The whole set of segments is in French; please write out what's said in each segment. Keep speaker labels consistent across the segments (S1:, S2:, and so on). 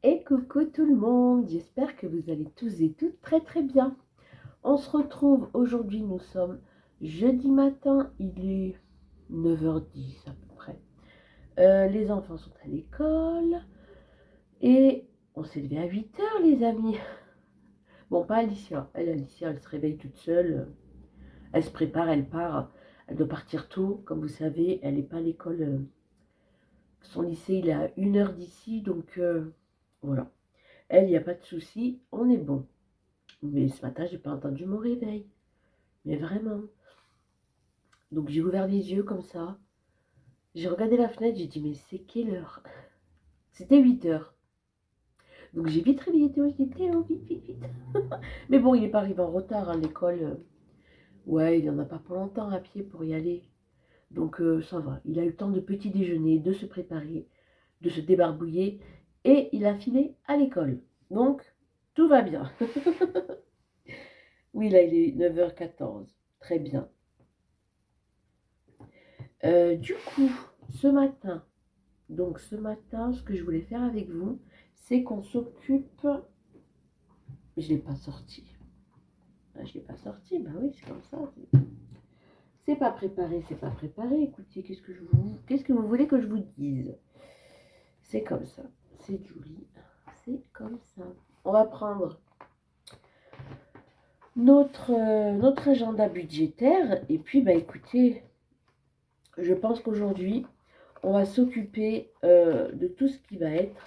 S1: Et coucou tout le monde, j'espère que vous allez tous et toutes très très bien. On se retrouve aujourd'hui, nous sommes jeudi matin, il est 9h10 à peu près. Les enfants sont à l'école et on s'est levé à 8h les amis. Bon, pas Alicia, Alicia elle se réveille toute seule, elle se prépare, elle part, elle doit partir tôt, comme vous savez, elle n'est pas à l'école, son lycée il est à 1 heure d'ici, donc voilà. Elle, il n'y a pas de souci, on est bon. Mais ce matin, j'ai pas entendu mon réveil. Mais vraiment. Donc j'ai ouvert les yeux comme ça. J'ai regardé la fenêtre, j'ai dit mais c'est quelle heure? C'était 8h. Donc j'ai vite réveillé Théo, je dis Théo, vite, vite, vite. Mais bon, il n'est pas arrivé en retard à l'école. Ouais, il n'y en a pas pour longtemps à pied pour y aller. Donc ça va. Il a eu le temps de petit déjeuner, de se préparer, de se débarbouiller. Et il a filé à l'école. Donc tout va bien. Oui, là il est 9h14. Très bien. Du coup, ce matin, ce que je voulais faire avec vous, c'est qu'on s'occupe. Je l'ai pas sorti. Ah, je l'ai pas sorti, bah oui, c'est comme ça. C'est pas préparé, c'est pas préparé. Écoutez, qu'est-ce que vous voulez que je vous dise? C'est comme ça. C'est Julie. C'est comme ça. On va prendre notre agenda budgétaire et puis, bah écoutez, je pense qu'aujourd'hui, on va s'occuper de tout ce qui va être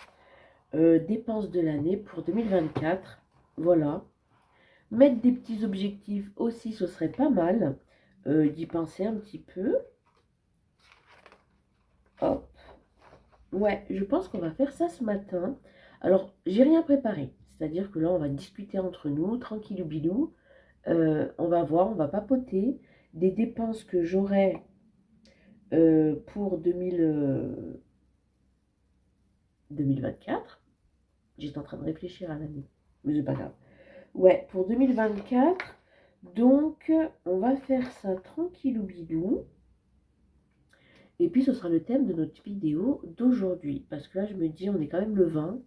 S1: dépenses de l'année pour 2024. Voilà. Mettre des petits objectifs aussi, ce serait pas mal d'y penser un petit peu. Hop. Ouais, je pense qu'on va faire ça ce matin. Alors, j'ai rien préparé. C'est-à-dire que là, on va discuter entre nous, tranquillou bilou. On va voir, on va papoter des dépenses que j'aurai pour 2024. J'étais en train de réfléchir à l'année, mais c'est pas grave. Ouais, pour 2024. Donc, on va faire ça tranquillou bidou. Et puis, ce sera le thème de notre vidéo d'aujourd'hui. Parce que là, je me dis, on est quand même le 20.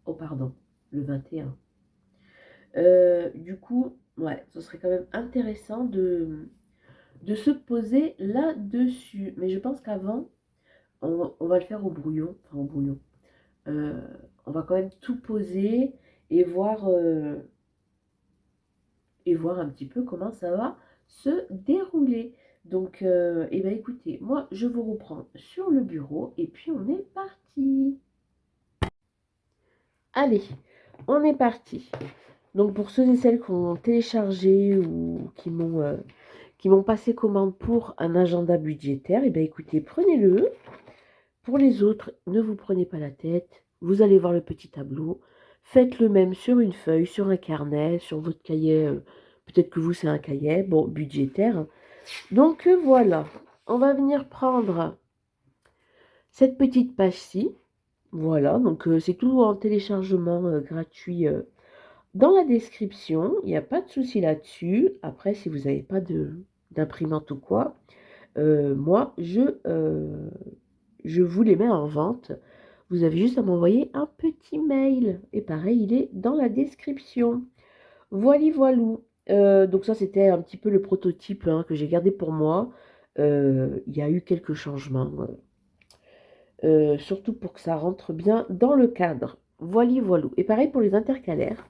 S1: Oh, pardon, le 21. Du coup, ouais, ce serait quand même intéressant de se poser là-dessus. Mais je pense qu'avant, on va le faire au brouillon. Enfin, au brouillon. On va quand même tout poser et voir un petit peu comment ça va se dérouler. Donc, eh bien, écoutez, moi, je vous reprends sur le bureau et puis on est parti. Allez, on est parti. Donc, pour ceux et celles qui ont téléchargé ou qui m'ont passé commande pour un agenda budgétaire, eh bien, écoutez, prenez-le. Pour les autres, ne vous prenez pas la tête. Vous allez voir le petit tableau. Faites le même sur une feuille, sur un carnet, sur votre cahier. Peut-être que vous, c'est un cahier, bon, budgétaire. Donc voilà, on va venir prendre cette petite page-ci. Voilà, donc c'est tout en téléchargement gratuit dans la description. Il n'y a pas de souci là-dessus. Après, si vous n'avez pas d'imprimante ou quoi, moi, je vous les mets en vente. Vous avez juste à m'envoyer un petit mail. Et pareil, il est dans la description. Voilà, voilou. Donc ça, c'était un petit peu le prototype que j'ai gardé pour moi. Il y a eu quelques changements. Surtout pour que ça rentre bien dans le cadre. Voilà, voilou. Et pareil pour les intercalaires.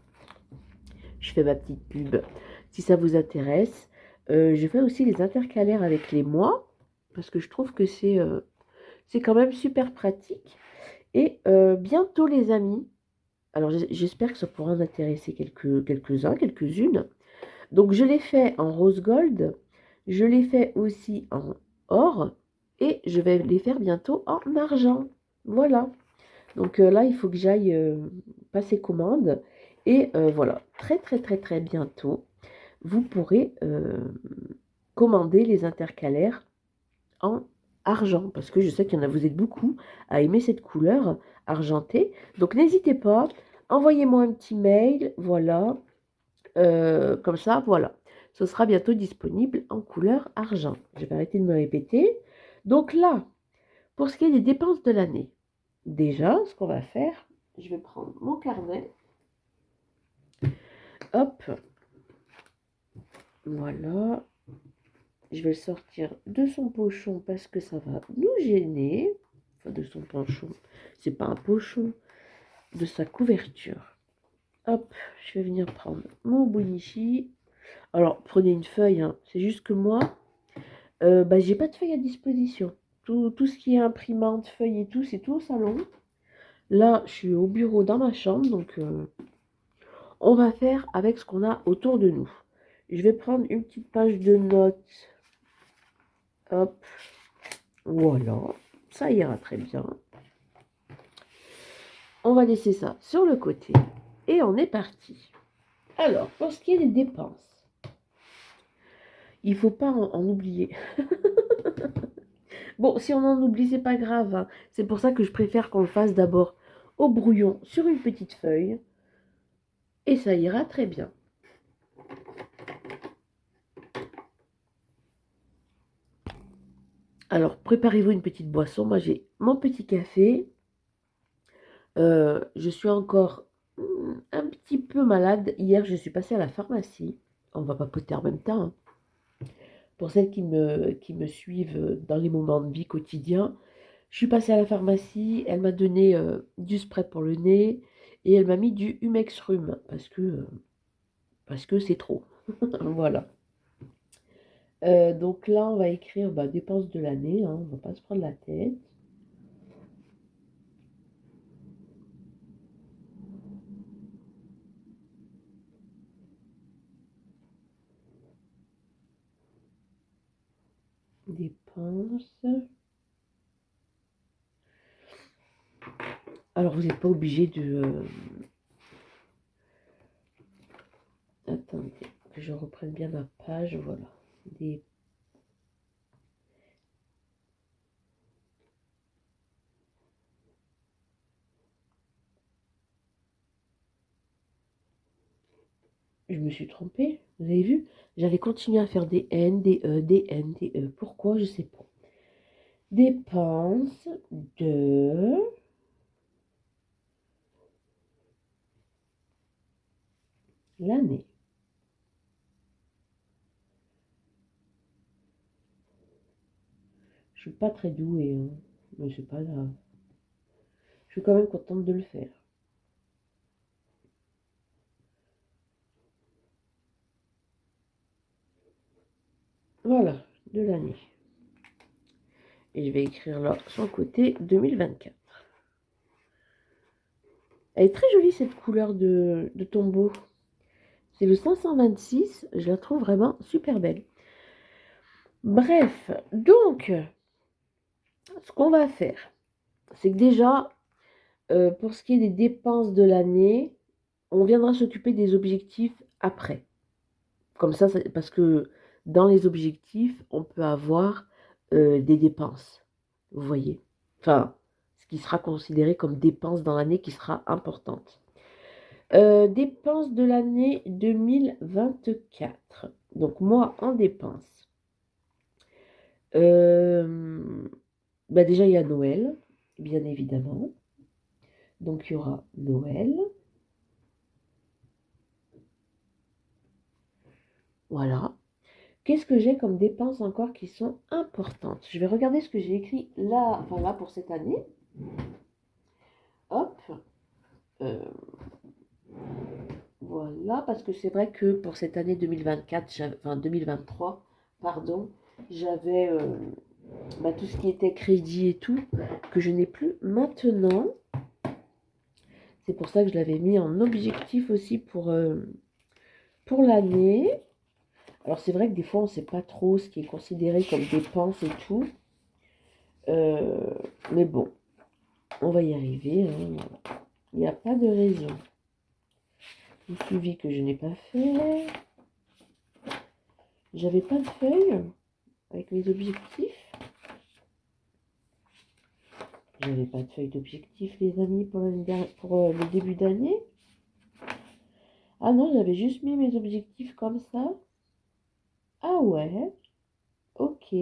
S1: Je fais ma petite pub. Si ça vous intéresse. Je fais aussi les intercalaires avec les mois. Parce que je trouve que c'est quand même super pratique. Et bientôt les amis. Alors j'espère que ça pourra en intéresser quelques-uns, quelques-unes. Donc je l'ai fait en rose gold, je l'ai fait aussi en or et je vais les faire bientôt en argent. Voilà. Donc là, il faut que j'aille passer commande. Et voilà, très très très très bientôt, vous pourrez commander les intercalaires en argent. Parce que je sais qu'il y en a, vous êtes beaucoup à aimer cette couleur argentée. Donc n'hésitez pas, envoyez-moi un petit mail, voilà. Comme ça, voilà. Ce sera bientôt disponible en couleur argent. Je vais arrêter de me répéter. Donc là, pour ce qui est des dépenses de l'année, déjà, ce qu'on va faire, je vais prendre mon carnet. Hop. Voilà. Je vais le sortir de son pochon parce que ça va nous gêner. Enfin, de son pochon. C'est pas un pochon. De sa couverture. Hop. Je vais venir prendre mon bonichi. Alors, prenez une feuille. Hein. C'est juste que moi, j'ai pas de feuille à disposition. Tout ce qui est imprimante, feuille et tout, c'est tout au salon. Là, je suis au bureau dans ma chambre. Donc, on va faire avec ce qu'on a autour de nous. Je vais prendre une petite page de notes. Hop. Voilà. Ça ira très bien. On va laisser ça sur le côté. Et on est parti. Alors, pour ce qui est des dépenses, il ne faut pas en oublier. Bon, si on en oublie, c'est pas grave. Hein. C'est pour ça que je préfère qu'on le fasse d'abord au brouillon sur une petite feuille. Et ça ira très bien. Alors, préparez-vous une petite boisson. Moi, j'ai mon petit café. Je suis encore un petit peu malade. Hier, je suis passée à la pharmacie. On va papoter en même temps. Hein. Pour celles qui me suivent dans les moments de vie quotidiens, je suis passée à la pharmacie. Elle m'a donné du spray pour le nez et elle m'a mis du Humex Rhume parce que c'est trop. Voilà. Donc là, on va écrire dépenses de l'année. Hein, on ne va pas se prendre la tête. Dépenses. Alors, vous n'êtes pas obligé de... Attendez, que je reprenne bien ma page. Voilà. Des... Je me suis trompée. Vous avez vu? J'avais continué à faire des N, des E, des N, des E. Pourquoi? Je ne sais pas. Dépenses de... l'année. Je suis pas très douée, hein, mais c'est pas grave. Je suis quand même contente de le faire. Voilà, de l'année. Et je vais écrire là, sur le côté, 2024. Elle est très jolie cette couleur de tombeau. C'est le 526, je la trouve vraiment super belle. Bref, donc, ce qu'on va faire, c'est que déjà, pour ce qui est des dépenses de l'année, on viendra s'occuper des objectifs après. Comme ça, parce que dans les objectifs, on peut avoir des dépenses. Vous voyez? Enfin, ce qui sera considéré comme dépense dans l'année qui sera importante. Dépenses de l'année 2024. Donc, moi, en dépenses. Déjà, il y a Noël, bien évidemment. Donc, il y aura Noël. Voilà. Qu'est-ce que j'ai comme dépenses encore qui sont importantes? Je vais regarder ce que j'ai écrit là, enfin là pour cette année. Hop. Euh, voilà, parce que c'est vrai que pour cette année 2024, enfin 2023, pardon, j'avais tout ce qui était crédit et tout, que je n'ai plus maintenant. C'est pour ça que je l'avais mis en objectif aussi pour l'année. Alors c'est vrai que des fois on ne sait pas trop ce qui est considéré comme dépense et tout. Mais bon, on va y arriver. Hein. Il n'y a pas de raison. Le suivi que je n'ai pas fait. J'avais pas de feuille avec mes objectifs. J'avais pas de feuille d'objectifs, les amis, pour le début d'année. Ah non, j'avais juste mis mes objectifs comme ça. Ah ouais, ok.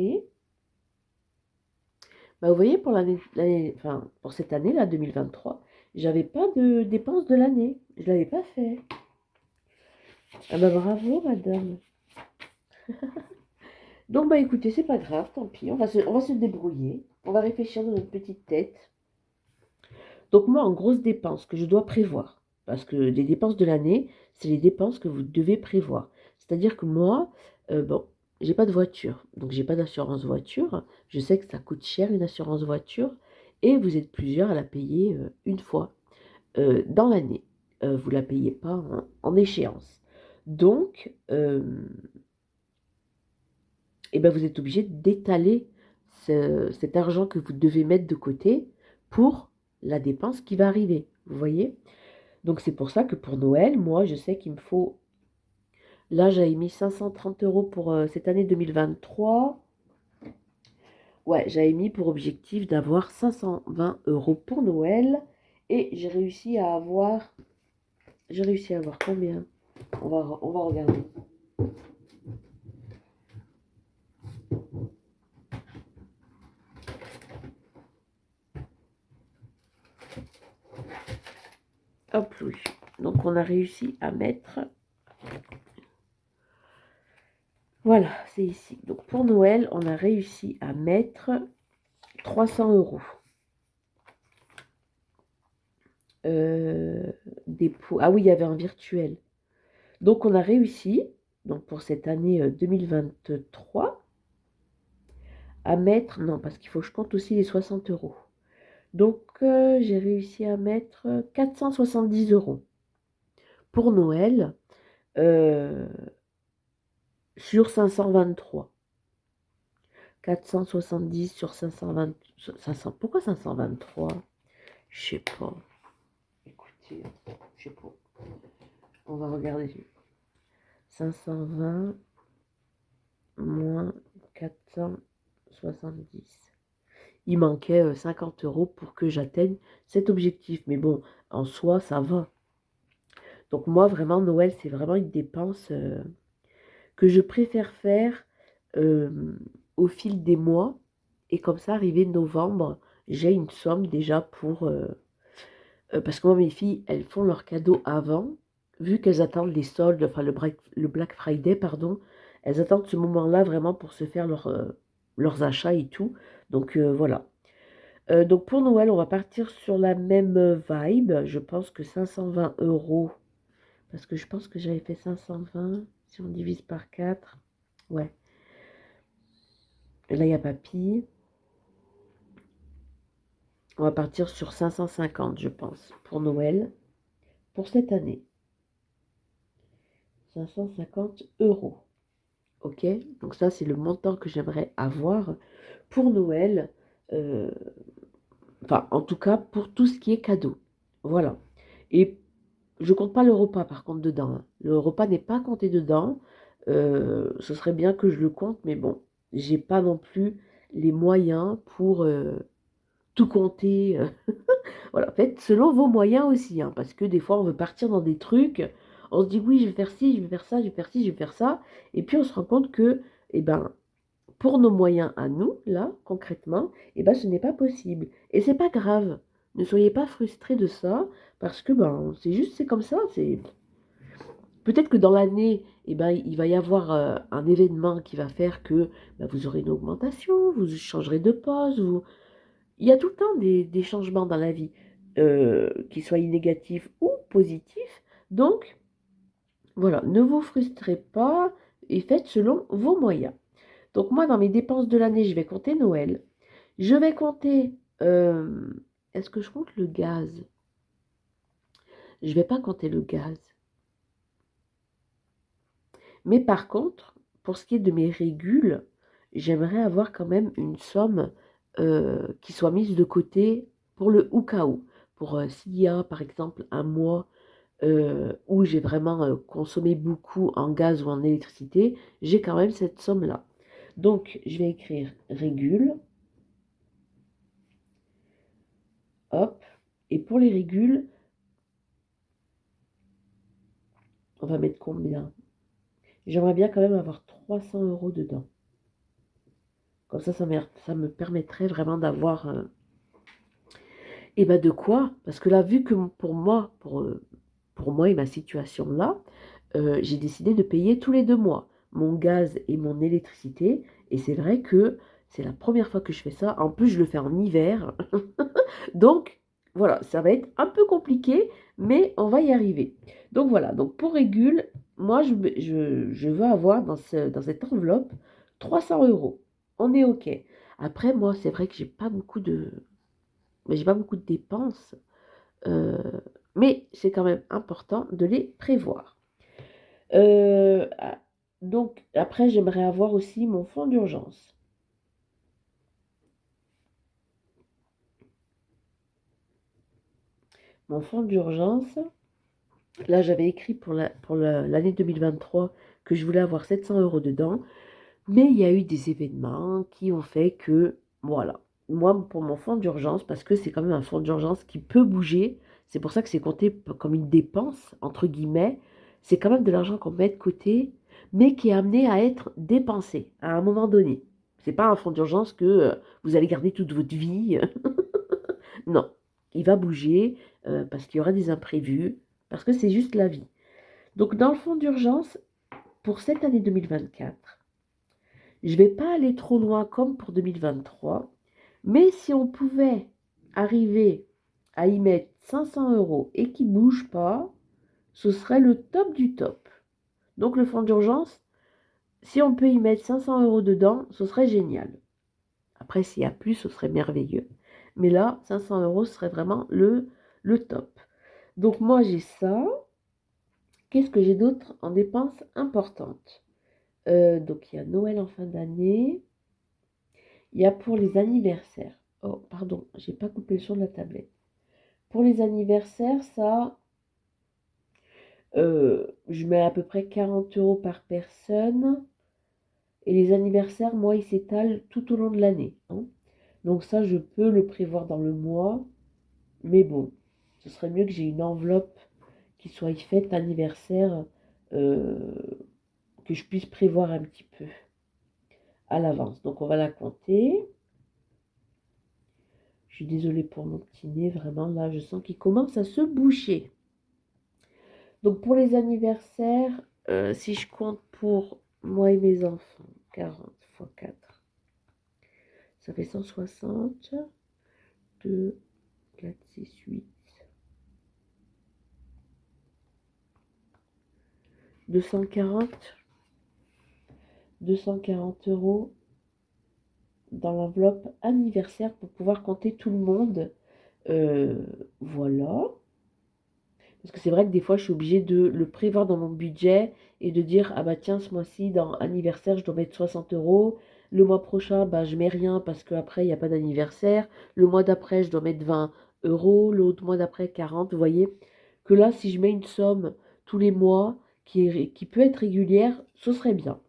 S1: Vous voyez, pour pour cette année, là, 2023, j'avais pas de dépenses de l'année. Je l'avais pas fait. Ah bah bravo, madame. Donc bah écoutez, c'est pas grave, tant pis. On va se débrouiller. On va réfléchir dans notre petite tête. Donc moi, en grosses dépenses que je dois prévoir, parce que les dépenses de l'année, c'est les dépenses que vous devez prévoir. C'est-à-dire que moi, bon, j'ai pas de voiture, donc j'ai pas d'assurance voiture. Je sais que ça coûte cher une assurance voiture, et vous êtes plusieurs à la payer une fois dans l'année. Vous la payez pas en échéance. Donc, eh ben vous êtes obligé d'étaler cet argent que vous devez mettre de côté pour la dépense qui va arriver. Vous voyez? Donc c'est pour ça que pour Noël, moi je sais qu'il me faut... Là j'avais mis 530 euros pour cette année 2023. Ouais, j'avais mis pour objectif d'avoir 520 euros pour Noël. Et j'ai réussi à avoir... J'ai réussi à avoir combien? On va regarder. Hop, oui. Donc on a réussi à mettre... Voilà, c'est ici. Donc pour Noël, on a réussi à mettre 300 euros. Dépôt. Ah oui, il y avait un virtuel. Donc on a réussi, donc pour cette année 2023, à mettre... Non, parce qu'il faut que je compte aussi les 60 euros. Donc j'ai réussi à mettre 470 euros pour Noël sur 523. 470 sur 520... 500, pourquoi 523? Je sais pas. Écoutez, je sais pas. On va regarder. 520 moins 470. Il manquait 50 euros pour que j'atteigne cet objectif. Mais bon, en soi, ça va. Donc moi, vraiment, Noël, c'est vraiment une dépense que je préfère faire au fil des mois. Et comme ça, arrivé novembre, j'ai une somme déjà pour... parce que moi, mes filles, elles font leurs cadeaux avant, vu qu'elles attendent les soldes, enfin le Black Friday, pardon. Elles attendent ce moment-là vraiment pour se faire leurs achats et tout. Donc voilà. Donc pour Noël, on va partir sur la même vibe. Je pense que 520 euros, parce que je pense que j'avais fait 520, si on divise par 4. Ouais. Et là, il y a papy. On va partir sur 550, je pense, pour Noël, pour cette année. 550 euros. Ok? Donc ça, c'est le montant que j'aimerais avoir pour Noël. euh, Enfin, en tout cas, pour tout ce qui est cadeau. Voilà. Et je compte pas le repas, par contre, dedans, hein. Le repas n'est pas compté dedans. Ce serait bien que je le compte, mais bon, j'ai pas non plus les moyens pour tout compter. Voilà, faites selon vos moyens aussi, hein, parce que des fois, on veut partir dans des trucs. On se dit, oui, je vais faire ci, je vais faire ça, je vais faire ci, je vais faire ça. Et puis, on se rend compte que, eh ben, pour nos moyens à nous, là, concrètement, eh ben, ce n'est pas possible. Et c'est pas grave. Ne soyez pas frustrés de ça, parce que ben, c'est juste, c'est comme ça. C'est peut-être que dans l'année, eh ben, il va y avoir un événement qui va faire que ben, vous aurez une augmentation, vous changerez de poste. Il y a tout le temps des changements dans la vie, qu'ils soient négatifs ou positifs. Donc, voilà, ne vous frustrez pas et faites selon vos moyens. Donc moi, dans mes dépenses de l'année, je vais compter Noël. Je vais compter... est-ce que je compte le gaz? Je ne vais pas compter le gaz. Mais par contre, pour ce qui est de mes régules, j'aimerais avoir quand même une somme qui soit mise de côté pour le au cas où. Pour s'il y a par exemple un mois où j'ai vraiment consommé beaucoup en gaz ou en électricité, j'ai quand même cette somme-là. Donc, je vais écrire régule. Hop. Et pour les régules, on va mettre combien? J'aimerais bien quand même avoir 300 euros dedans. Comme ça me permettrait vraiment d'avoir Et ben de quoi? Parce que là, vu que pour moi et ma situation là, j'ai décidé de payer tous les 2 mois mon gaz et mon électricité. Et c'est vrai que c'est la première fois que je fais ça. En plus, je le fais en hiver. Donc, voilà, ça va être un peu compliqué, mais on va y arriver. Donc voilà, donc pour Régule, moi, je veux avoir dans cette enveloppe 300 euros. On est OK. Après, moi, c'est vrai que j'ai pas beaucoup de dépenses, euh, mais c'est quand même important de les prévoir. Ah, donc, après, j'aimerais avoir aussi mon fonds d'urgence. Mon fonds d'urgence, là, j'avais écrit pour l'année 2023 que je voulais avoir 700 euros dedans, mais il y a eu des événements qui ont fait que, voilà, moi, pour mon fonds d'urgence, parce que c'est quand même un fonds d'urgence qui peut bouger, c'est pour ça que c'est compté comme une dépense, entre guillemets, c'est quand même de l'argent qu'on met de côté, mais qui est amené à être dépensé à un moment donné. C'est pas un fonds d'urgence que vous allez garder toute votre vie. Non, il va bouger parce qu'il y aura des imprévus, parce que c'est juste la vie. Donc dans le fonds d'urgence, pour cette année 2024, je ne vais pas aller trop loin comme pour 2023, mais si on pouvait arriver à y mettre 500 euros et qu'il ne bouge pas, ce serait le top du top. Donc le fonds d'urgence, si on peut y mettre 500 euros dedans, ce serait génial. Après, s'il y a plus, ce serait merveilleux. Mais là, 500 euros serait vraiment le top. Donc moi, j'ai ça. Qu'est-ce que j'ai d'autre en dépenses importantes? Donc il y a Noël en fin d'année. Il y a pour les anniversaires. Oh, pardon, j'ai pas coupé le son de la tablette. Pour les anniversaires, ça, je mets à peu près 40 euros par personne. Et les anniversaires, moi, ils s'étalent tout au long de l'année, hein. Donc ça, je peux le prévoir dans le mois. Mais bon, ce serait mieux que j'ai une enveloppe qui soit faite anniversaire, euh, que je puisse prévoir un petit peu à l'avance. Donc on va la compter. Je suis désolée pour mon petit nez, vraiment là, je sens qu'il commence à se boucher. Donc pour les anniversaires, si je compte pour moi et mes enfants, 40 fois 4, ça fait 160, 2, 4, 6, 8, 240, 240 euros dans l'enveloppe anniversaire pour pouvoir compter tout le monde. Euh, voilà. Parce que c'est vrai que des fois, je suis obligée de le prévoir dans mon budget et de dire, ah bah tiens, ce mois-ci, dans anniversaire, je dois mettre 60 euros. Le mois prochain, bah, je mets rien parce qu'après, il n'y a pas d'anniversaire. Le mois d'après, je dois mettre 20 euros. L'autre mois d'après, 40. Vous voyez que là, si je mets une somme tous les mois qui peut être régulière, ce serait bien.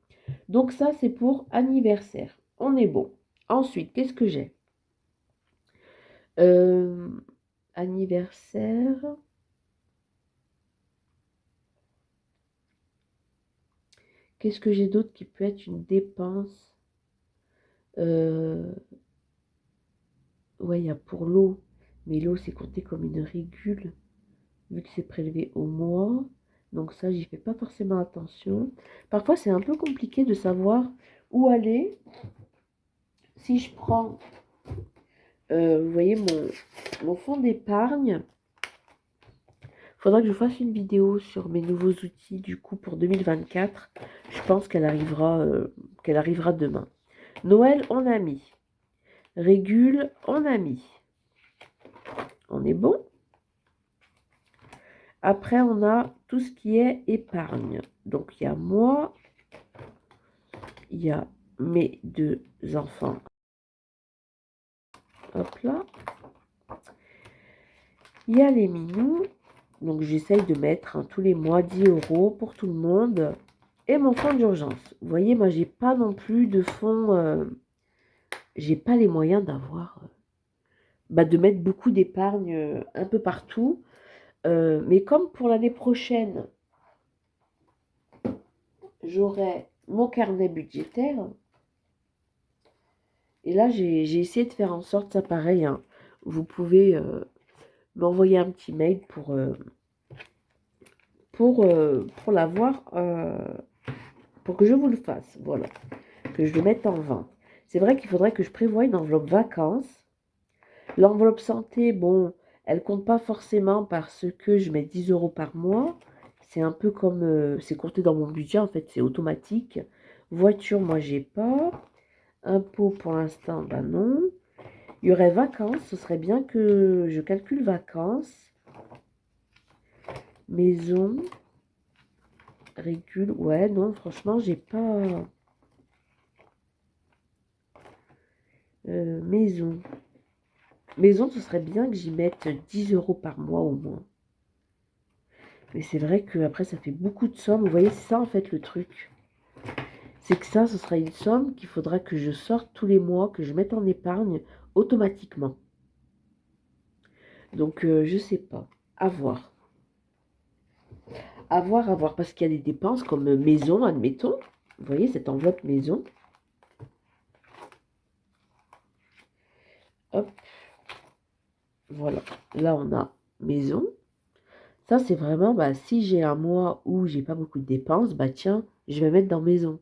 S1: Donc ça, c'est pour anniversaire. On est bon. Ensuite, qu'est-ce que j'ai? Euh, Anniversaire. Qu'est-ce que j'ai d'autre qui peut être une dépense? Ouais, il y a pour l'eau. Mais l'eau, c'est compté comme une régule, vu que c'est prélevé au mois. Donc ça, j'y fais pas forcément attention. Parfois, c'est un peu compliqué de savoir où aller. Si je prends, vous voyez, mon fonds d'épargne, il faudra que je fasse une vidéo sur mes nouveaux outils, du coup, pour 2024. Je pense qu'elle arrivera demain. Noël, on a mis. Régule, on a mis. On est bon. Après, on a tout ce qui est épargne. Donc, il y a moi, il y a mes 2 enfants. Hop là. Il y a les minous. Donc, j'essaye de mettre tous les mois 10 euros pour tout le monde. Et mon fonds d'urgence. Vous voyez, moi, j'ai pas non plus de fonds. J'ai pas les moyens d'avoir, de mettre beaucoup d'épargne un peu partout. Mais comme pour l'année prochaine, j'aurai mon carnet budgétaire. Et là, j'ai essayé de faire en sorte, ça pareil, hein, vous pouvez m'envoyer un petit mail pour l'avoir, pour que je vous le fasse, voilà, que je le mette en vente. C'est vrai qu'il faudrait que je prévoie une enveloppe vacances. L'enveloppe santé, bon, elle compte pas forcément parce que je mets 10 euros par mois. C'est un peu comme, c'est compté dans mon budget, en fait, c'est automatique. Voiture, moi, j'ai pas. Impôt, pour l'instant, ben non. Il y aurait vacances, ce serait bien que je calcule vacances. Maison, régule, ouais, non, franchement, j'ai pas. Maison. Maison, ce serait bien que j'y mette 10 euros par mois au moins. Mais c'est vrai que après ça fait beaucoup de sommes. Vous voyez, c'est ça en fait le truc. C'est que ça, ce sera une somme qu'il faudra que je sorte tous les mois, que je mette en épargne automatiquement. Donc, je sais pas. À voir. À voir, à voir. Parce qu'il y a des dépenses comme maison, admettons. Vous voyez, cette enveloppe maison. Hop. Voilà. Là, on a maison. Ça, c'est vraiment, bah, si j'ai un mois où j'ai pas beaucoup de dépenses, bah tiens, je vais mettre dans maison.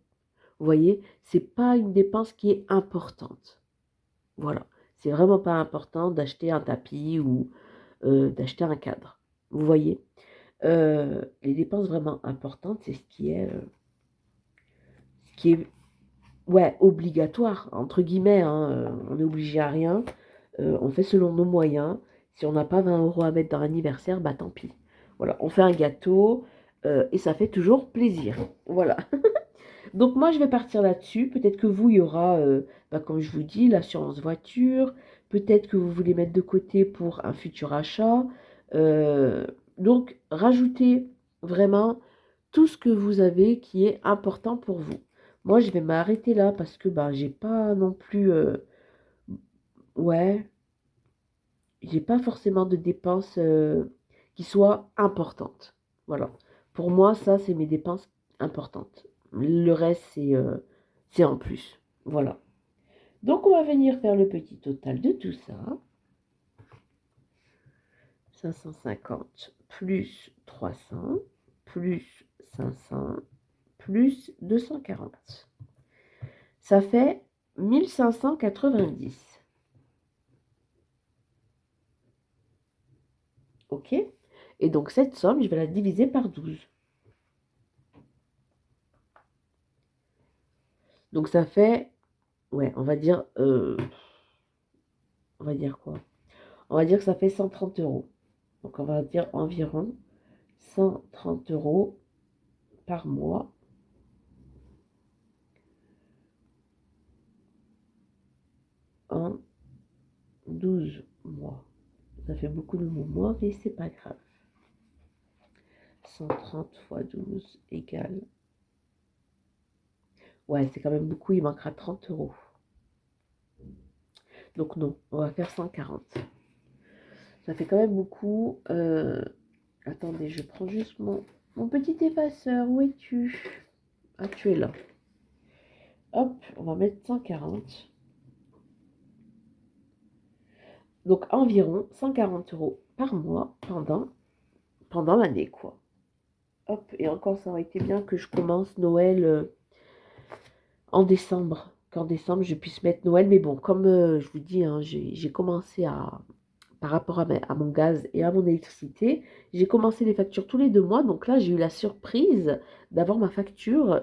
S1: Vous voyez, c'est pas une dépense qui est importante. Voilà. C'est vraiment pas important d'acheter un tapis ou d'acheter un cadre. Vous voyez, les dépenses vraiment importantes, c'est ce qui est ouais, obligatoire, entre guillemets. Hein, on n'est obligé à rien. On fait selon nos moyens. Si on n'a pas 20 euros à mettre dans l'anniversaire, bah tant pis. Voilà, on fait un gâteau et ça fait toujours plaisir. Voilà. Donc moi, je vais partir là-dessus. Peut-être que vous, il y aura, bah, comme je vous dis, l'assurance voiture. Peut-être que vous voulez mettre de côté pour un futur achat. Euh, donc, rajoutez vraiment tout ce que vous avez qui est important pour vous. Moi, je vais m'arrêter là parce que bah, j'ai pas non plus... ouais, j'ai pas forcément de dépenses qui soient importantes. Voilà. Pour moi, ça, c'est mes dépenses importantes. Le reste, c'est en plus. Voilà. Donc, on va venir faire le petit total de tout ça. 550 plus 300 plus 500 plus 240. Ça fait 1590. OK? Et donc, cette somme, je vais la diviser par 12. Donc, ça fait, ouais, on va dire quoi? On va dire que ça fait 130 euros. Donc, on va dire environ 130 euros par mois en 12 mois. Ça fait beaucoup de mois, mais c'est pas grave. 130 fois 12 égale... Ouais, c'est quand même beaucoup, il manquera 30 euros. Donc non, on va faire 140. Ça fait quand même beaucoup. Attendez, je prends juste mon petit effaceur. Où es-tu? Ah, tu es là. Hop, on va mettre 140. Donc environ 140 euros par mois pendant l'année, quoi. Hop, et encore, ça aurait été bien que je commence Noël en décembre. Qu'en décembre, je puisse mettre Noël. Mais bon, comme je vous dis, hein, j'ai commencé par rapport à mon gaz et à mon électricité, j'ai commencé les factures tous les 2 mois. Donc là, j'ai eu la surprise d'avoir ma facture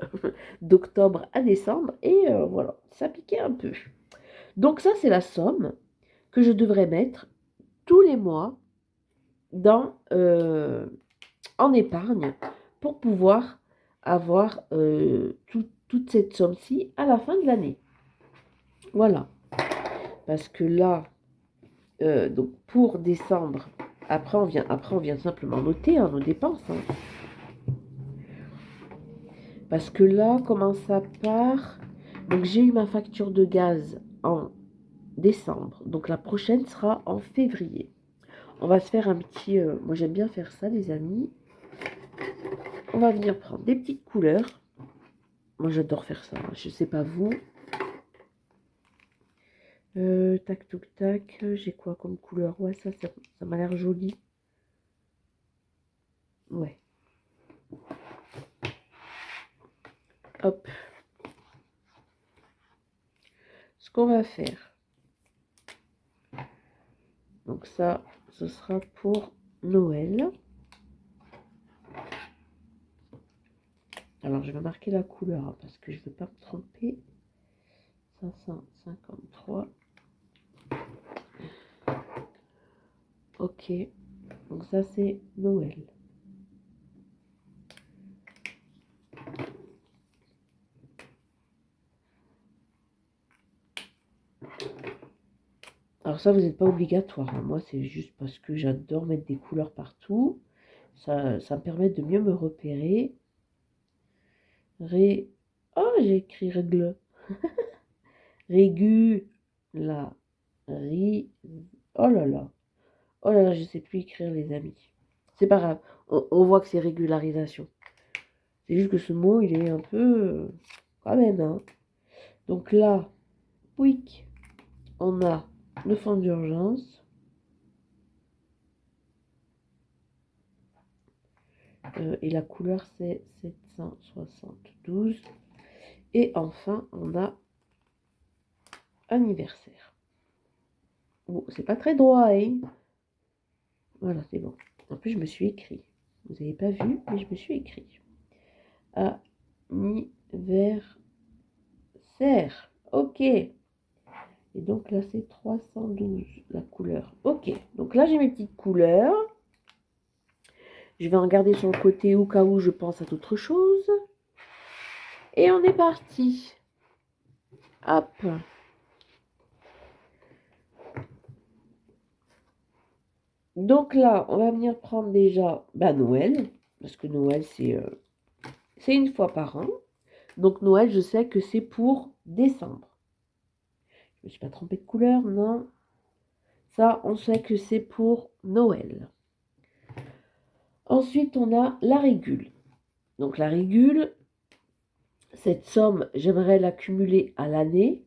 S1: d'octobre à décembre. Et voilà, ça piquait un peu. Donc ça, c'est la somme que je devrais mettre tous les mois en épargne pour pouvoir avoir toute cette somme-ci à la fin de l'année. Voilà. Parce que là, donc pour décembre, après on vient simplement noter nos dépenses. Hein. Parce que là, comment ça part? Donc j'ai eu ma facture de gaz en décembre. Donc la prochaine sera en février. On va se faire un petit... moi j'aime bien faire ça les amis. On va venir prendre des petites couleurs. Moi j'adore faire ça. Hein. Je sais pas vous. Tac, tac, tac. J'ai quoi comme couleur? Ouais, ça m'a l'air joli. Ouais. Hop. Ce qu'on va faire. Donc ça, ce sera pour Noël. Alors, je vais marquer la couleur hein, parce que je ne veux pas me tromper. 553. Ok. Donc ça, c'est Noël. Alors ça, vous n'êtes pas obligatoire. Hein. Moi, c'est juste parce que j'adore mettre des couleurs partout. Ça me permet de mieux me repérer. Oh, j'ai écrit règle. Régu. La. Oh là là. Oh là là, je ne sais plus écrire, les amis. C'est pas grave. On voit que c'est régularisation. C'est juste que ce mot, il est un peu... quand même, hein. Donc là, oui, on a le fond d'urgence. Et la couleur, c'est 772. Et enfin, on a anniversaire. Bon, c'est pas très droit, hein. Voilà, c'est bon. En plus, je me suis écrit. Vous n'avez pas vu, mais je me suis écrit. Anniversaire. Ok. Et donc là, c'est 312, la couleur. Ok. Donc là, j'ai mes petites couleurs. Je vais en regarder sur le côté au cas où je pense à d'autres choses. Et on est parti. Hop. Donc là, on va venir prendre déjà Noël. Parce que Noël, c'est une fois par an. Donc Noël, je sais que c'est pour décembre. Je ne me suis pas trompée de couleur, non. Ça, on sait que c'est pour Noël. Ensuite, on a la régule. Donc la régule, cette somme, j'aimerais l'accumuler à l'année.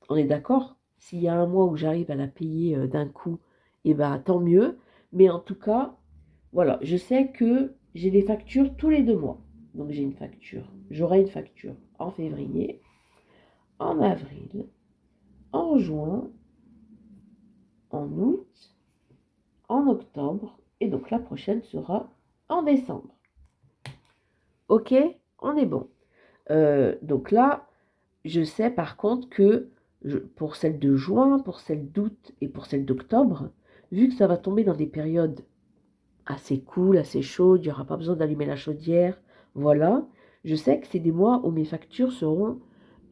S1: On est d'accord? S'il y a un mois où j'arrive à la payer d'un coup, eh ben tant mieux. Mais en tout cas, voilà, je sais que j'ai des factures tous les 2 mois. Donc j'ai une facture. J'aurai une facture en février, en avril, en juin, en août, en octobre. Et donc la prochaine sera en décembre. Ok, on est bon. Donc là, je sais par contre que pour celle de juin, pour celle d'août et pour celle d'octobre, vu que ça va tomber dans des périodes assez cool, assez chaudes, il n'y aura pas besoin d'allumer la chaudière, voilà, je sais que c'est des mois où mes factures seront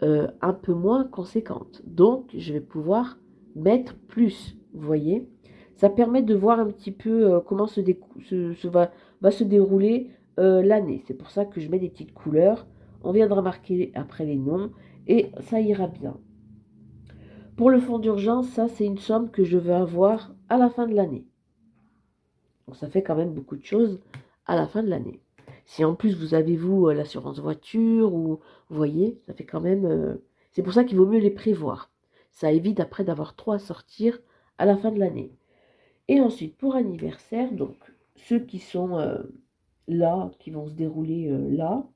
S1: un peu moins conséquentes. Donc, je vais pouvoir mettre plus, vous voyez. Ça permet de voir un petit peu comment va se dérouler l'année. C'est pour ça que je mets des petites couleurs. On viendra marquer après les noms et ça ira bien. Pour le fonds d'urgence, ça c'est une somme que je veux avoir à la fin de l'année. Donc ça fait quand même beaucoup de choses à la fin de l'année. Si en plus vous avez l'assurance voiture ou vous voyez, ça fait quand même... c'est pour ça qu'il vaut mieux les prévoir. Ça évite après d'avoir trop à sortir à la fin de l'année. Et ensuite pour anniversaire, donc ceux qui sont là, qui vont se dérouler là.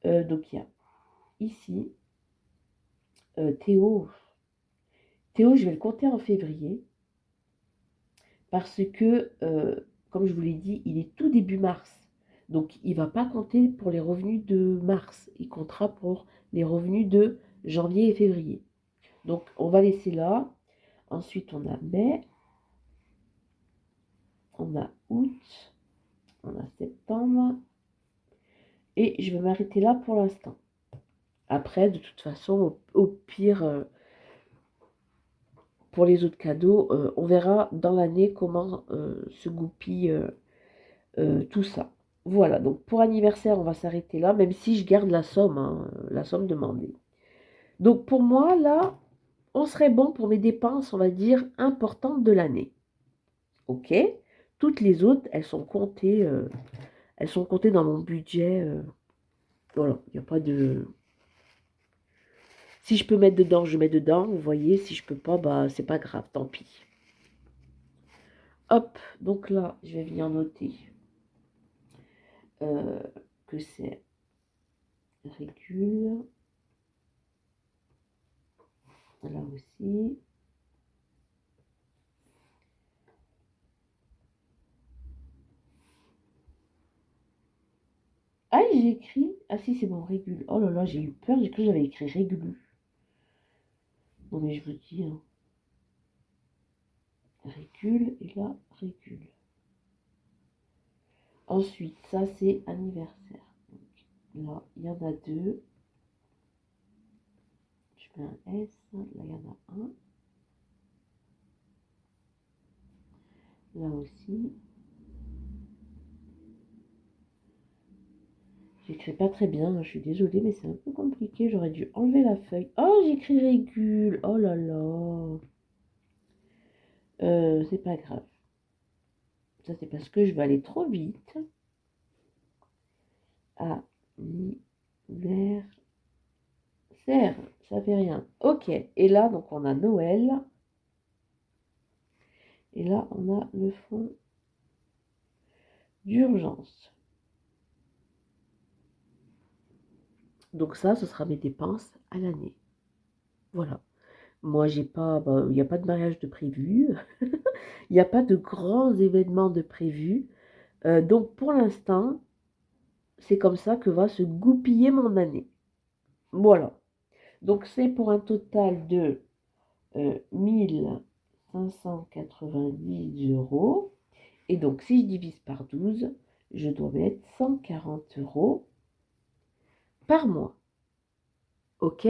S1: Donc il y a ici Théo. Théo, je vais le compter en février. Parce que, comme je vous l'ai dit, il est tout début mars. Donc, il ne va pas compter pour les revenus de mars. Il comptera pour les revenus de janvier et février. Donc, on va laisser là. Ensuite, on a mai. On a août. On a septembre. Et je vais m'arrêter là pour l'instant. Après, de toute façon, au pire, pour les autres cadeaux, on verra dans l'année comment se goupille tout ça. Voilà, donc pour anniversaire, on va s'arrêter là, même si je garde la somme, hein, la somme demandée. Donc pour moi, là, on serait bon pour mes dépenses, on va dire, importantes de l'année. Ok? Toutes les autres, elles sont comptées dans mon budget. Voilà, il n'y a pas de... Si je peux mettre dedans, je mets dedans. Vous voyez, si je peux pas, bah c'est pas grave, tant pis. Hop, donc là, je vais venir noter que c'est régule. Là aussi. Ah, j'ai écrit. Ah si, c'est bon, régule. Oh là là, j'ai eu peur, j'ai cru que j'avais écrit régulu. Non mais je vous dis, hein. Régule et là, régule. Ensuite, ça c'est anniversaire. Donc, là, il y en a deux. Je mets un S. Là, il y en a un. Là aussi. J'écris pas très bien, je suis désolée, mais c'est un peu compliqué. J'aurais dû enlever la feuille. Oh, j'écris régule. Oh là là. C'est pas grave. Ça, c'est parce que je vais aller trop vite. Anniversaire. Ça fait rien. Ok. Et là, donc, on a Noël. Et là, on a le fonds d'urgence. Donc ça, ce sera mes dépenses à l'année. Voilà. Moi, j'ai pas, il n'y a pas de mariage de prévu. Il n'y a pas de grands événements de prévu. Donc, pour l'instant, c'est comme ça que va se goupiller mon année. Voilà. Donc, c'est pour un total de 1590 euros. Et donc, si je divise par 12, je dois mettre 140 euros par mois. OK?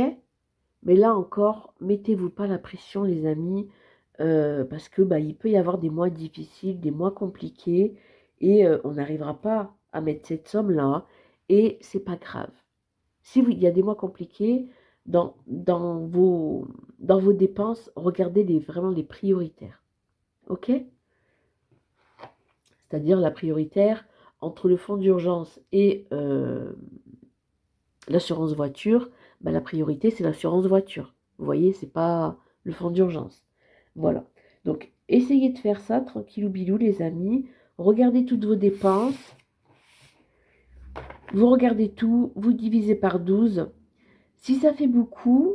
S1: Mais là encore, mettez-vous pas la pression, les amis, parce que il peut y avoir des mois difficiles, des mois compliqués, et on n'arrivera pas à mettre cette somme-là, et c'est pas grave. Si il y a des mois compliqués, dans vos dépenses, regardez vraiment les prioritaires. OK? C'est-à-dire la prioritaire entre le fonds d'urgence et l'assurance voiture, la priorité, c'est l'assurance voiture. Vous voyez, c'est pas le fonds d'urgence. Voilà. Donc, essayez de faire ça tranquillou bilou, les amis. Regardez toutes vos dépenses. Vous regardez tout, vous divisez par 12. Si ça fait beaucoup,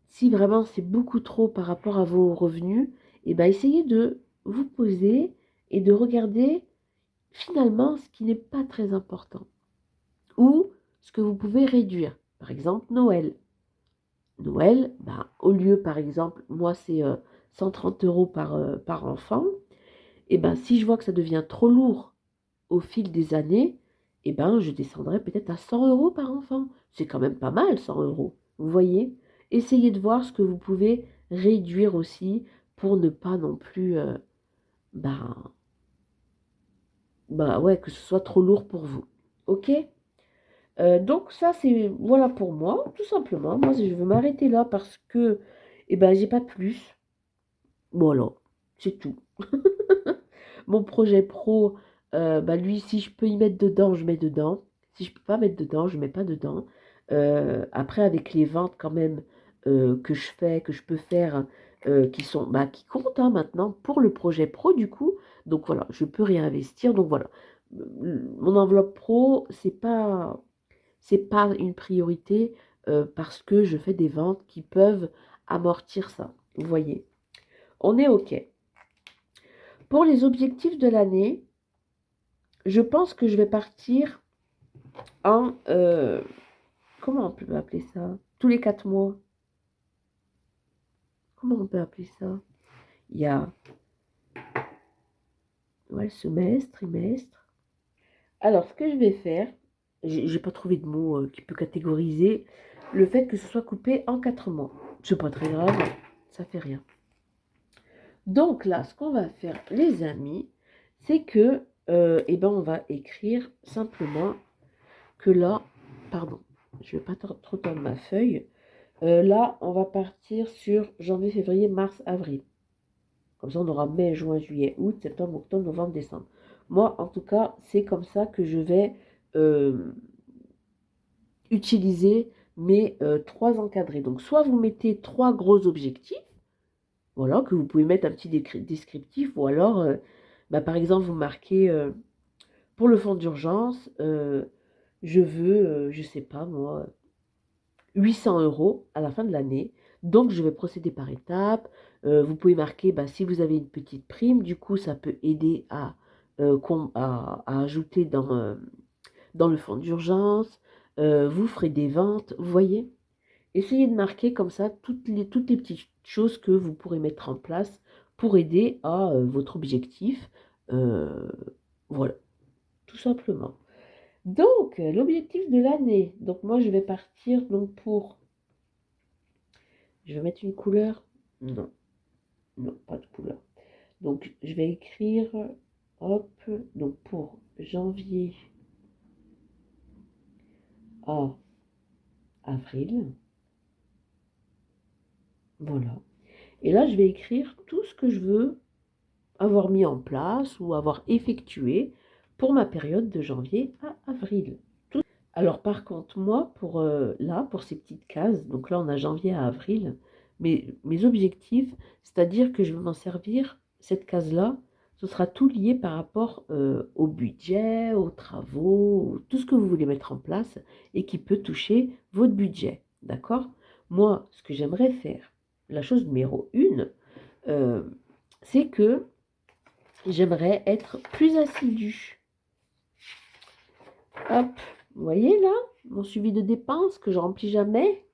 S1: si vraiment c'est beaucoup trop par rapport à vos revenus, essayez de vous poser et de regarder finalement ce qui n'est pas très important. Ou ce que vous pouvez réduire. Par exemple, Noël. Noël, au lieu, par exemple, moi c'est 130 euros par enfant, si je vois que ça devient trop lourd au fil des années, je descendrai peut-être à 100 euros par enfant. C'est quand même pas mal, 100 euros. Vous voyez? Essayez de voir ce que vous pouvez réduire aussi pour ne pas non plus, ouais, que ce soit trop lourd pour vous. Ok? Donc ça, c'est voilà pour moi, tout simplement. Moi, je veux m'arrêter là parce que, j'ai pas plus. Voilà, c'est tout. Mon projet pro, lui, si je peux y mettre dedans, je mets dedans. Si je peux pas mettre dedans, je mets pas dedans. Après, avec les ventes quand même que je fais, que je peux faire, qui comptent maintenant pour le projet pro du coup. Donc voilà, je peux réinvestir. Donc voilà, mon enveloppe pro, c'est pas une priorité parce que je fais des ventes qui peuvent amortir ça. Vous voyez, on est OK. Pour les objectifs de l'année, je pense que je vais partir en... comment on peut appeler ça? Tous les 4 mois. Comment on peut appeler ça? Il y a semestre, trimestre. Alors, ce que je vais faire, j'ai pas trouvé de mot qui peut catégoriser le fait que ce soit coupé en 4 mois. C'est pas très grave, ça fait rien. Donc là, ce qu'on va faire, les amis, c'est que, on va écrire simplement que là, pardon, je vais pas trop tendre ma feuille. Là, on va partir sur janvier, février, mars, avril. Comme ça, on aura mai, juin, juillet, août, septembre, octobre, novembre, décembre. Moi, en tout cas, c'est comme ça que je vais utiliser mais 3 encadrés. Donc, soit vous mettez 3 gros objectifs, voilà, que vous pouvez mettre un petit descriptif, ou alors, par exemple, vous marquez pour le fonds d'urgence, je veux, je sais pas moi, 800 € à la fin de l'année. Donc, je vais procéder par étapes. Vous pouvez marquer, si vous avez une petite prime, du coup, ça peut aider à ajouter dans le fonds d'urgence. Vous ferez des ventes, vous voyez. Essayez de marquer comme ça toutes les petites choses que vous pourrez mettre en place pour aider à votre objectif. Euh, voilà, tout simplement. Donc, l'objectif de l'année. Donc, moi, je vais partir donc pour... Je vais mettre une couleur. Non, non, pas de couleur. Donc, je vais écrire, hop, donc pour janvier à avril. Voilà. Et là, je vais écrire tout ce que je veux avoir mis en place ou avoir effectué pour ma période de janvier à avril. Alors par contre, moi, pour ces petites cases, donc là on a janvier à avril, mes objectifs, c'est-à-dire que je vais m'en servir, cette case-là, ce sera tout lié par rapport au budget, aux travaux, tout ce que vous voulez mettre en place et qui peut toucher votre budget. D'accord? Moi, ce que j'aimerais faire, la chose numéro 1, c'est que j'aimerais être plus assidue. Hop, vous voyez là, mon suivi de dépenses que je remplis jamais.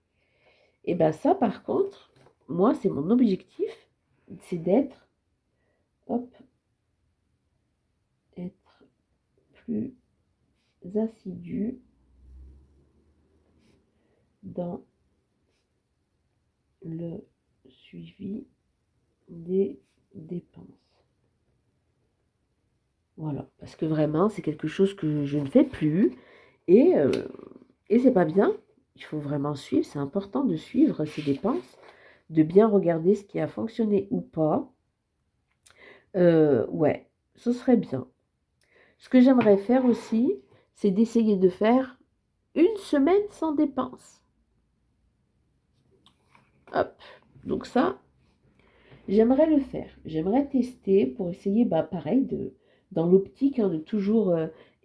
S1: Et bien ça, par contre, moi, c'est mon objectif, c'est d'être, hop, être plus assidu dans le suivi des dépenses. Voilà, parce que vraiment, c'est quelque chose que je ne fais plus et c'est pas bien. Il faut vraiment suivre, c'est important de suivre ces dépenses, de bien regarder ce qui a fonctionné ou pas. Ouais, ce serait bien. Ce que j'aimerais faire aussi, c'est d'essayer de faire une semaine sans dépenses. Hop, donc ça, j'aimerais le faire. J'aimerais tester pour essayer, pareil, dans l'optique de toujours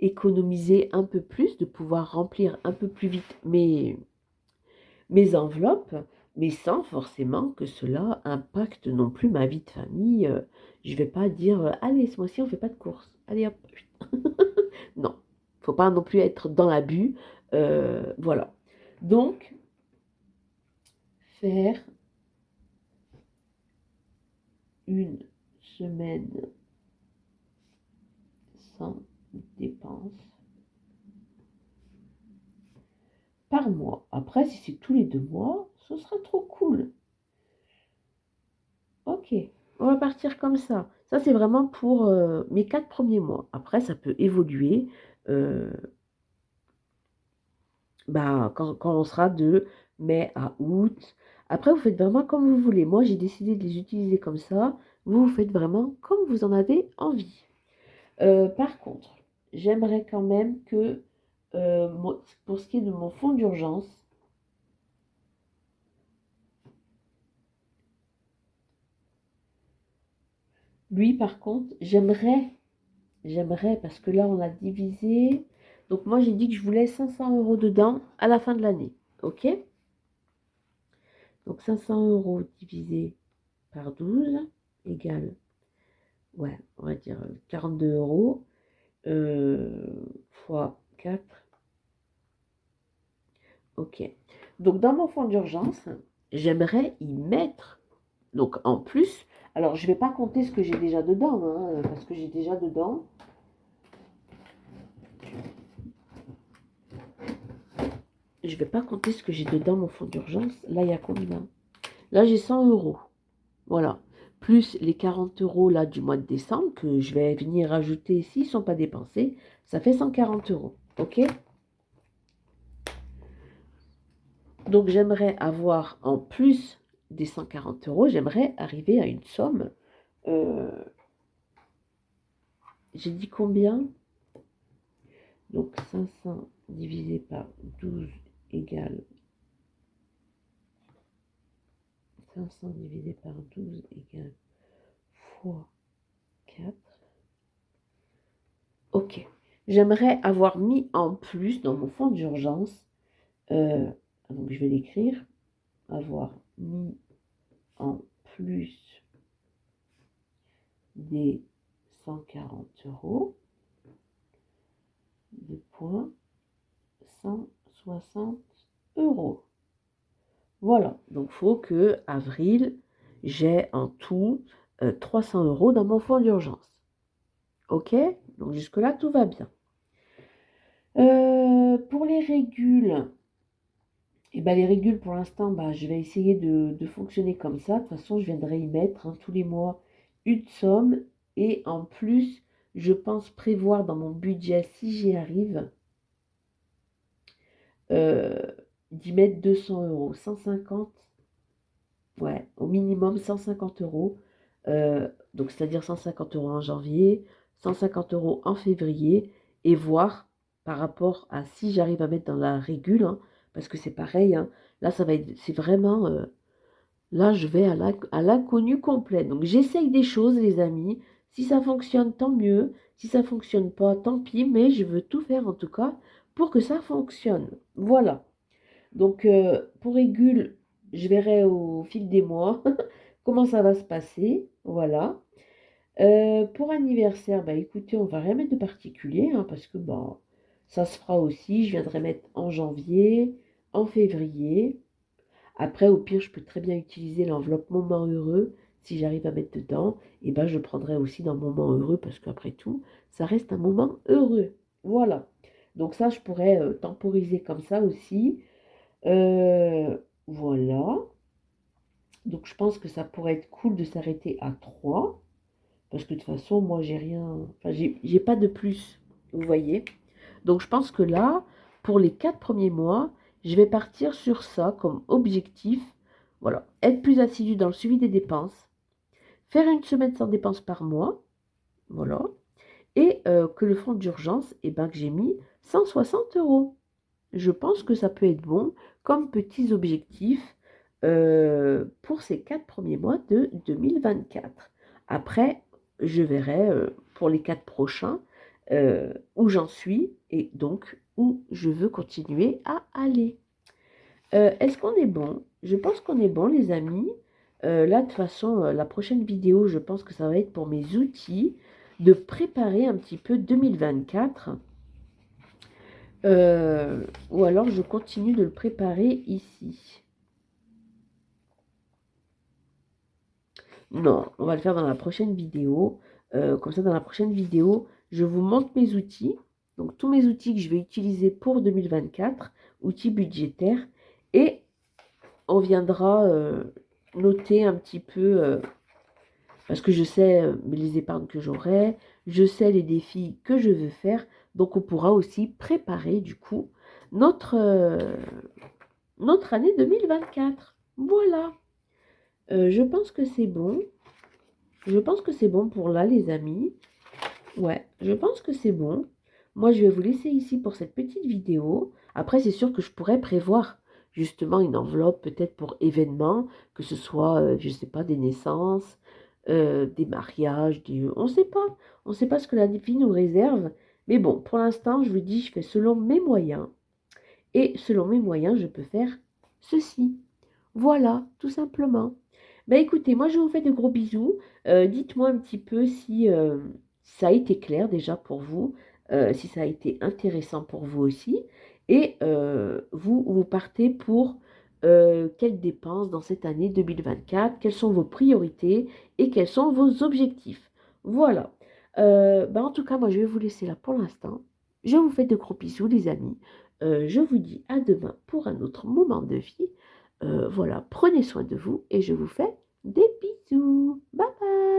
S1: économiser un peu plus, de pouvoir remplir un peu plus vite mes enveloppes, mais sans forcément que cela impacte non plus ma vie de famille. Je ne vais pas dire, allez, ce mois-ci, on ne fait pas de courses. Allez, hop. Non, il ne faut pas non plus être dans l'abus. Voilà. Donc, faire une semaine sans dépenses par mois. Après, si c'est tous les 2 mois, ce sera trop cool. Ok, on va partir comme ça. Ça, c'est vraiment pour mes 4 premiers mois. Après, ça peut évoluer quand on sera de mai à août. Après, vous faites vraiment comme vous voulez. Moi, j'ai décidé de les utiliser comme ça. Vous faites vraiment comme vous en avez envie. Par contre, j'aimerais quand même que, pour ce qui est de mon fonds d'urgence, lui, par contre, j'aimerais, parce que là, on a divisé. Donc, moi, j'ai dit que je voulais 500 € dedans à la fin de l'année. OK? Donc, 500 € divisé par 12 égale, ouais, on va dire 42 € fois 4. OK. Donc, dans mon fonds d'urgence, j'aimerais y mettre, donc en plus, alors je ne vais pas compter ce que j'ai déjà dedans, parce que j'ai déjà dedans. Je ne vais pas compter ce que j'ai dedans mon fonds d'urgence. Là, il y a combien? Là, j'ai 100 €. Voilà. Plus les 40 € là du mois de décembre que je vais venir rajouter s'ils ne sont pas dépensés. Ça fait 140 €. OK? Donc, j'aimerais avoir, en plus des 140 €, j'aimerais arriver à une somme. J'ai dit combien? Donc, 500 divisé par 12 égale 500 divisé par 12 égale fois 4. Ok. J'aimerais avoir mis en plus dans mon fonds d'urgence, donc je vais l'écrire, avoir mis en plus des 140 euros, de points 160 euros. Voilà, donc il faut que avril, j'ai en tout 300 euros dans mon fonds d'urgence. Ok, donc jusque-là, tout va bien. Pour les régules, les régules pour l'instant, je vais essayer de fonctionner comme ça. De toute façon, je viendrai y mettre tous les mois une somme. Et en plus, je pense prévoir dans mon budget, si j'y arrive, d'y mettre 200 euros, 150, ouais, au minimum 150 euros. Donc, c'est-à-dire 150 euros en janvier, 150 euros en février, et voir par rapport à si j'arrive à mettre dans la régule, parce que c'est pareil, là, ça va être, c'est vraiment, là, je vais à l'inconnu complet. Donc, j'essaye des choses, les amis. Si ça fonctionne, tant mieux. Si ça fonctionne pas, tant pis, mais je veux tout faire, en tout cas, pour que ça fonctionne. Voilà. Donc, pour régule, je verrai au fil des mois comment ça va se passer. Voilà. Pour anniversaire, écoutez, on va rien mettre de particulier, parce que ça se fera aussi. Je viendrai mettre en janvier, en février. Après, au pire, je peux très bien utiliser l'enveloppe moment heureux. Si j'arrive à mettre dedans, et je prendrai aussi dans moment heureux, parce qu'après tout, ça reste un moment heureux. Voilà. Donc ça, je pourrais temporiser comme ça aussi. Voilà. Donc je pense que ça pourrait être cool de s'arrêter à 3. Parce que de toute façon, moi, j'ai rien. Enfin, j'ai pas de plus. Vous voyez? Donc je pense que là, pour les 4 premiers mois, je vais partir sur ça comme objectif. Voilà. Être plus assidu dans le suivi des dépenses. Faire une semaine sans dépenses par mois. Voilà. Et que le fonds d'urgence, que j'ai mis 160 euros. Je pense que ça peut être bon comme petits objectifs pour ces 4 premiers mois de 2024. Après, je verrai pour les 4 prochains où j'en suis et donc où je veux continuer à aller. Est-ce qu'on est bon? Je pense qu'on est bon, les amis. Là, de toute façon, la prochaine vidéo, je pense que ça va être pour mes outils de préparer un petit peu 2024. Ou alors je continue de le préparer ici. Non, on va le faire dans la prochaine vidéo. Comme ça, dans la prochaine vidéo, je vous montre mes outils. Donc, tous mes outils que je vais utiliser pour 2024, outils budgétaires. Et on viendra noter un petit peu, parce que je sais les épargnes que j'aurai, je sais les défis que je veux faire. Donc, on pourra aussi préparer, du coup, notre année 2024. Voilà. Je pense que c'est bon. Je pense que c'est bon pour là, les amis. Ouais, je pense que c'est bon. Moi, je vais vous laisser ici pour cette petite vidéo. Après, c'est sûr que je pourrais prévoir justement une enveloppe peut-être pour événements, que ce soit, je ne sais pas, des naissances, des mariages, on ne sait pas. On ne sait pas ce que la vie nous réserve. Mais bon, pour l'instant, je vous dis, je fais selon mes moyens. Et selon mes moyens, je peux faire ceci. Voilà, tout simplement. Écoutez, moi je vous fais de gros bisous. Dites-moi un petit peu si ça a été clair déjà pour vous, si ça a été intéressant pour vous aussi. Et vous partez pour quelles dépenses dans cette année 2024, quelles sont vos priorités et quels sont vos objectifs. Voilà. En tout cas, moi je vais vous laisser là pour l'instant. Je vous fais de gros bisous les amis. Je vous dis à demain pour un autre moment de vie. Voilà, prenez soin de vous et je vous fais des bisous. Bye bye.